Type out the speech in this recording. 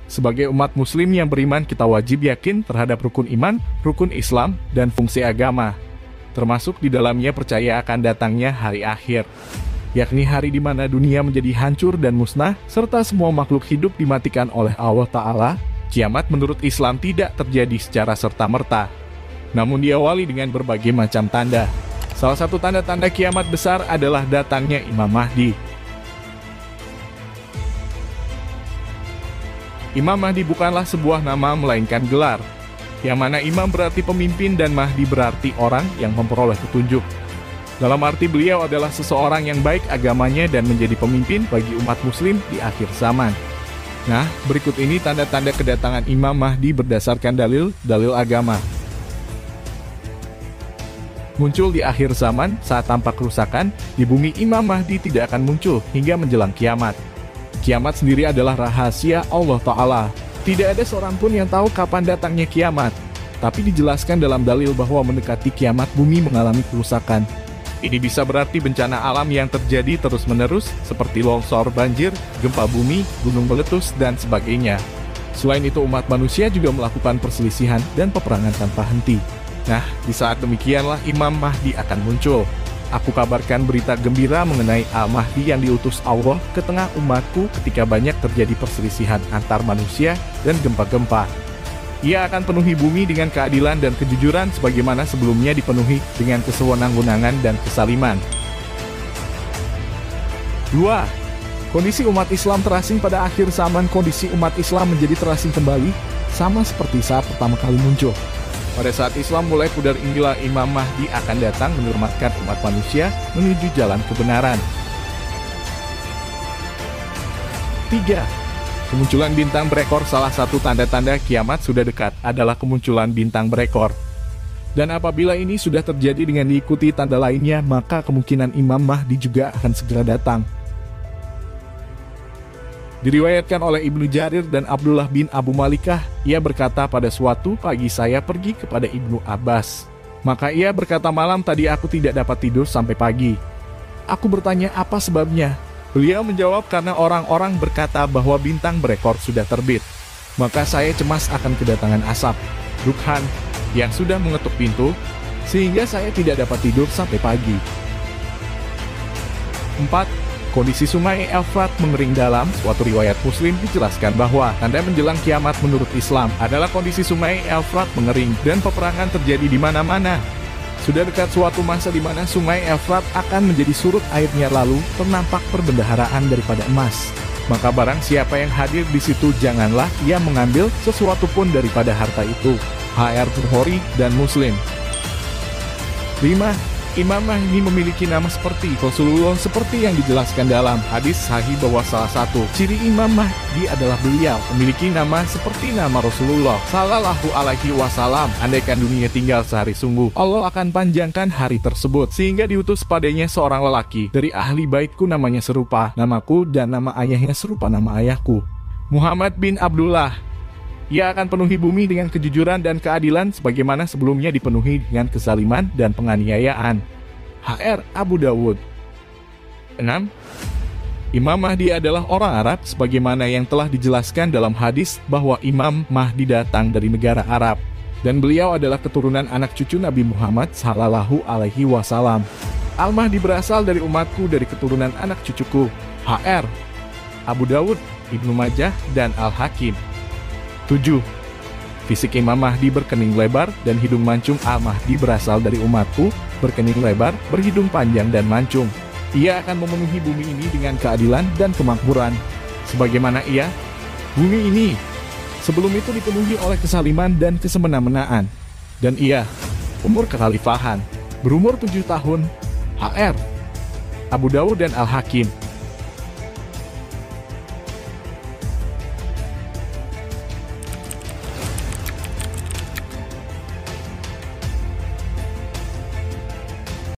Sebagai umat muslim yang beriman, kita wajib yakin terhadap rukun iman, rukun Islam, dan fungsi agama. Termasuk di dalamnya percaya akan datangnya hari akhir, yakni hari di mana dunia menjadi hancur dan musnah, serta semua makhluk hidup dimatikan oleh Allah Ta'ala. Kiamat menurut Islam tidak terjadi secara serta-merta, namun diawali dengan berbagai macam tanda. Salah satu tanda-tanda kiamat besar adalah datangnya Imam Mahdi. Imam Mahdi bukanlah sebuah nama melainkan gelar, yang mana imam berarti pemimpin dan Mahdi berarti orang yang memperoleh petunjuk. Dalam arti beliau adalah seseorang yang baik agamanya dan menjadi pemimpin bagi umat muslim di akhir zaman. Nah, berikut ini tanda-tanda kedatangan Imam Mahdi berdasarkan dalil agama. Muncul di akhir zaman saat tampak kerusakan, di bumi Imam Mahdi tidak akan muncul hingga menjelang kiamat. Kiamat sendiri adalah rahasia Allah Ta'ala. Tidak ada seorang pun yang tahu kapan datangnya kiamat. Tapi dijelaskan dalam dalil bahwa mendekati kiamat bumi mengalami kerusakan. Ini bisa berarti bencana alam yang terjadi terus-menerus seperti longsor, banjir, gempa bumi, gunung meletus, dan sebagainya. Selain itu umat manusia juga melakukan perselisihan dan peperangan tanpa henti. Nah, di saat demikianlah Imam Mahdi akan muncul. Aku kabarkan berita gembira mengenai Al-Mahdi yang diutus Allah ke tengah umatku ketika banyak terjadi perselisihan antar manusia dan gempa-gempa. Ia akan penuhi bumi dengan keadilan dan kejujuran sebagaimana sebelumnya dipenuhi dengan kesewenang-wenangan dan kesaliman. 2. Kondisi umat Islam terasing pada akhir zaman. Kondisi umat Islam menjadi terasing kembali, sama seperti saat pertama kali muncul. Pada saat Islam mulai pudar, inilah Imam Mahdi akan datang menyelamatkan umat manusia menuju jalan kebenaran. 3. Kemunculan bintang berekor. Salah satu tanda-tanda kiamat sudah dekat adalah kemunculan bintang berekor. Dan apabila ini sudah terjadi dengan diikuti tanda lainnya, maka kemungkinan Imam Mahdi juga akan segera datang. Diriwayatkan oleh Ibnu Jarir dan Abdullah bin Abu Malikah, ia berkata, pada suatu pagi saya pergi kepada Ibnu Abbas. Maka ia berkata, malam tadi aku tidak dapat tidur sampai pagi. Aku bertanya apa sebabnya. Beliau menjawab, karena orang-orang berkata bahwa bintang berekor sudah terbit. Maka saya cemas akan kedatangan asap, dukhan, yang sudah mengetuk pintu, sehingga saya tidak dapat tidur sampai pagi. 4. Kondisi sungai Efrat mengering dalam. Suatu riwayat Muslim dijelaskan bahwa tanda menjelang kiamat menurut Islam adalah kondisi sungai Efrat mengering dan peperangan terjadi di mana-mana. Sudah dekat suatu masa di mana sungai Efrat akan menjadi surut airnya, lalu ternampak perbendaharaan daripada emas. Maka barang siapa yang hadir di situ, janganlah ia mengambil sesuatu pun daripada harta itu. HR Bukhari dan Muslim. 5. Imam Mahdi memiliki nama seperti Rasulullah, seperti yang dijelaskan dalam hadis sahih bahwa salah satu ciri Imam Mahdi adalah beliau memiliki nama seperti nama Rasulullah Sallallahu Alaihi Wasallam. Andaikan dunia tinggal sehari, sungguh Allah akan panjangkan hari tersebut, sehingga diutus padanya seorang lelaki dari ahli baitku, namanya serupa namaku dan nama ayahnya serupa nama ayahku, Muhammad bin Abdullah. Ia akan penuhi bumi dengan kejujuran dan keadilan sebagaimana sebelumnya dipenuhi dengan kezaliman dan penganiayaan. HR Abu Dawud. 6. Imam Mahdi adalah orang Arab sebagaimana yang telah dijelaskan dalam hadis bahwa Imam Mahdi datang dari negara Arab dan beliau adalah keturunan anak cucu Nabi Muhammad Sallallahu Alaihi Wasallam. Al-Mahdi berasal dari umatku, dari keturunan anak cucuku. HR Abu Dawud, Ibnu Majah, dan Al-Hakim. 7. Fisik Imam Mahdi berkening lebar dan hidung mancung. Al-Mahdi berasal dari umatku, berkening lebar, berhidung panjang dan mancung. Ia akan memenuhi bumi ini dengan keadilan dan kemakmuran. Sebagaimana bumi ini sebelum itu dipenuhi oleh kesaliman dan kesemena-menaan. Dan ia umur kekhalifahan berumur 7 tahun. HR Abu Dawud dan Al-Hakim.